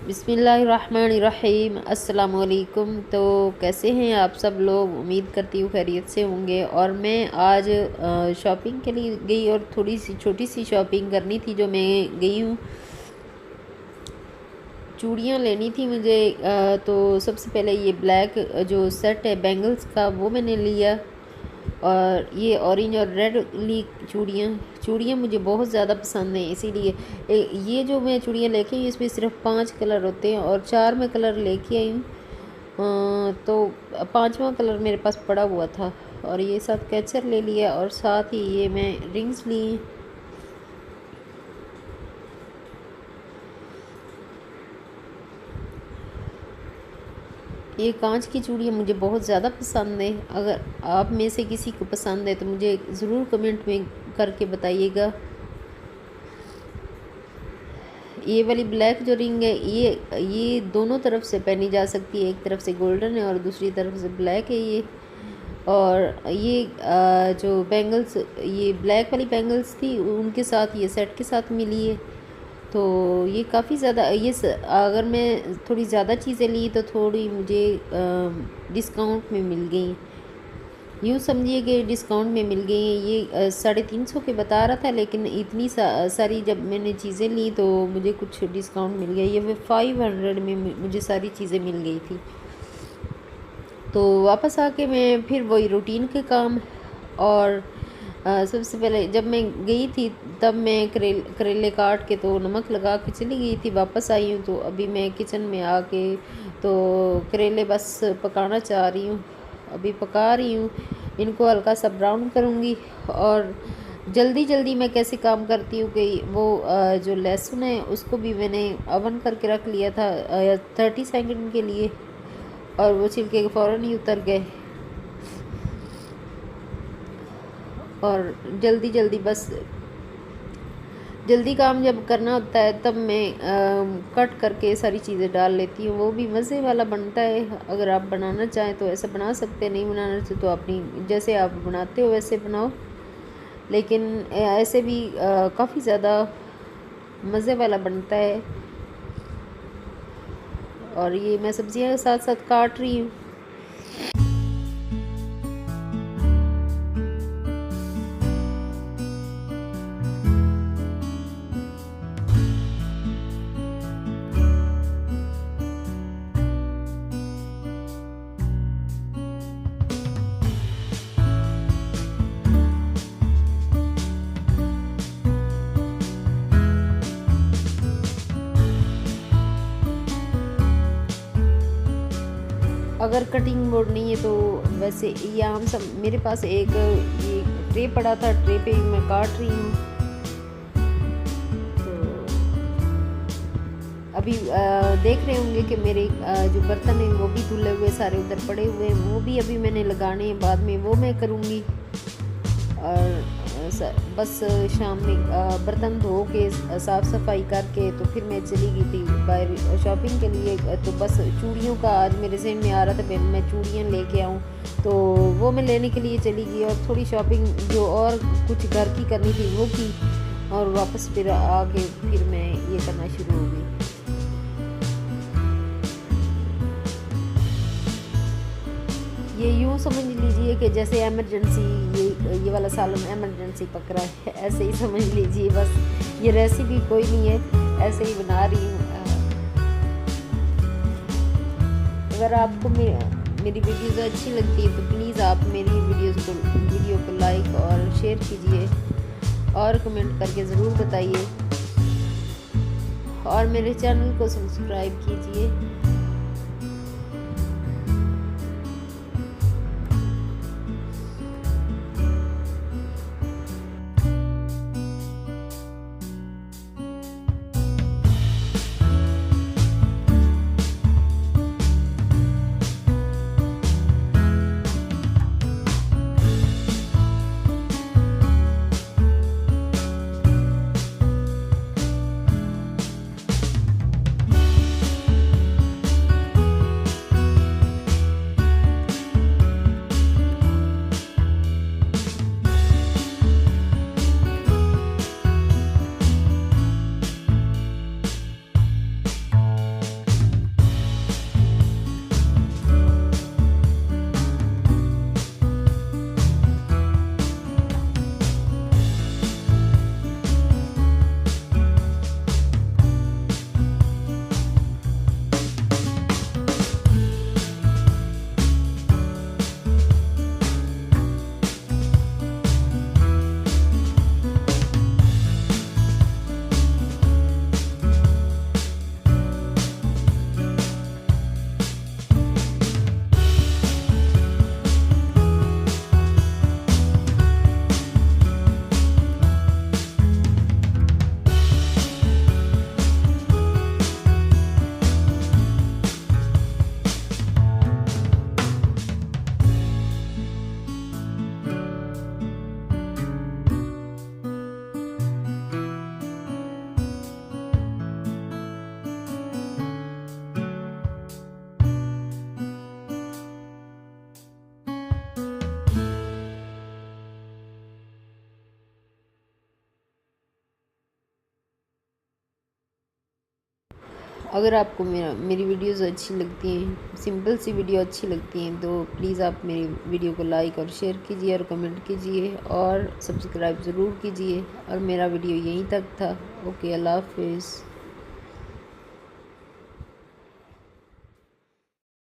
बिस्मिल्लाहिर्रहमानिर्रहीम अस्सलाम वालेकुम। तो कैसे हैं आप सब लोग? उम्मीद करती हूँ खैरियत से होंगे। और मैं आज शॉपिंग के लिए गई और थोड़ी सी छोटी सी शॉपिंग करनी थी। जो मैं गई हूँ, चूड़ियाँ लेनी थी मुझे। तो सबसे पहले ये ब्लैक जो सेट है बैंगल्स का वो मैंने लिया। और ये ऑरेंज और रेड ली चूड़ियाँ। चूड़ियाँ मुझे बहुत ज़्यादा पसंद हैं, इसीलिए ये जो मैं चूड़ियाँ लेके आई इसमें सिर्फ 5 कलर होते हैं और 4 मैं कलर लेके आई हूँ। तो 5वां कलर मेरे पास पड़ा हुआ था। और ये साथ कैचर ले लिया और साथ ही ये मैं रिंग्स ली। ये कांच की चूड़ियाँ मुझे बहुत ज़्यादा पसंद है। अगर आप में से किसी को पसंद है तो मुझे ज़रूर कमेंट में करके बताइएगा। ये वाली ब्लैक जो रिंग है ये दोनों तरफ से पहनी जा सकती है। एक तरफ से गोल्डन है और दूसरी तरफ से ब्लैक है ये। और ये जो बैंगल्स, ये ब्लैक वाली बैंगल्स थी उनके साथ ये सेट के साथ मिली है। तो ये काफ़ी ज़्यादा अगर मैं थोड़ी ज़्यादा चीज़ें ली तो थोड़ी मुझे डिस्काउंट में मिल गई। यूँ समझिए कि डिस्काउंट में मिल गई हैं। ये 350 के बता रहा था, लेकिन इतनी सारी जब मैंने चीज़ें ली तो मुझे कुछ डिस्काउंट मिल गया। ये 500 में मुझे सारी चीज़ें मिल गई थी। तो वापस आके मैं फिर वही रूटीन के काम। और सबसे पहले जब मैं गई थी तब मैं करेले काट के तो नमक लगा के चली गई थी। वापस आई हूँ तो अभी मैं किचन में आके तो करेले बस पकाना चाह रही हूँ। अभी पका रही हूँ, इनको हल्का सा ब्राउन करूँगी। और जल्दी जल्दी मैं कैसे काम करती हूँ कि वो जो लहसुन है उसको भी मैंने अवन करके रख लिया था 30 सेकंड के लिए। और वो छिलके फ़ौरन ही उतर गए। और जल्दी जल्दी बस जल्दी काम जब करना होता है तब मैं कट करके सारी चीज़ें डाल लेती हूँ। वो भी मज़े वाला बनता है। अगर आप बनाना चाहें तो ऐसा बना सकते हैं, नहीं बनाना चाहे तो अपनी जैसे आप बनाते हो वैसे बनाओ। लेकिन ऐसे भी काफ़ी ज़्यादा मज़े वाला बनता है। और ये मैं सब्ज़ियाँ साथ साथ काट रही हूँ। अगर कटिंग बोर्ड नहीं है तो वैसे ये हम सब मेरे पास एक ये ट्रे पड़ा था, ट्रे पे मैं काट रही हूँ। तो अभी देख रहे होंगे कि मेरे जो बर्तन हैं वो भी धुले हुए सारे उधर पड़े हुए हैं। वो भी अभी मैंने लगाने हैं, बाद में वो मैं करूँगी। और बस शाम में बर्तन धो के साफ़ सफाई करके तो फिर मैं चली गई थी बाहर शॉपिंग के लिए। तो बस चूड़ियों का आज मेरे जहन में आ रहा था मैं चूड़ियाँ लेके आऊँ, तो वो मैं लेने के लिए चली गई। और थोड़ी शॉपिंग जो और कुछ घर की करनी थी वो की। और वापस फिर आके फिर मैं ये करना शुरू हो गई। ये यूँ समझ लीजिए कि जैसे एमरजेंसी ये वाला सालन एमरजेंसी पक रहा है, ऐसे ही समझ लीजिए। बस ये रेसिपी कोई नहीं है, ऐसे ही बना रही हूँ। अगर आपको मेरी वीडियोज़ अच्छी लगती है तो प्लीज़ आप मेरी वीडियो को लाइक और शेयर कीजिए और कमेंट करके ज़रूर बताइए। और मेरे चैनल को सब्सक्राइब कीजिए। अगर आपको मेरी वीडियोज़ अच्छी लगती हैं, सिंपल सी वीडियो अच्छी लगती हैं, तो प्लीज़ आप मेरी वीडियो को लाइक और शेयर कीजिए और कमेंट कीजिए और सब्सक्राइब ज़रूर कीजिए। और मेरा वीडियो यहीं तक था। ओके, अल्लाह हाफिज़।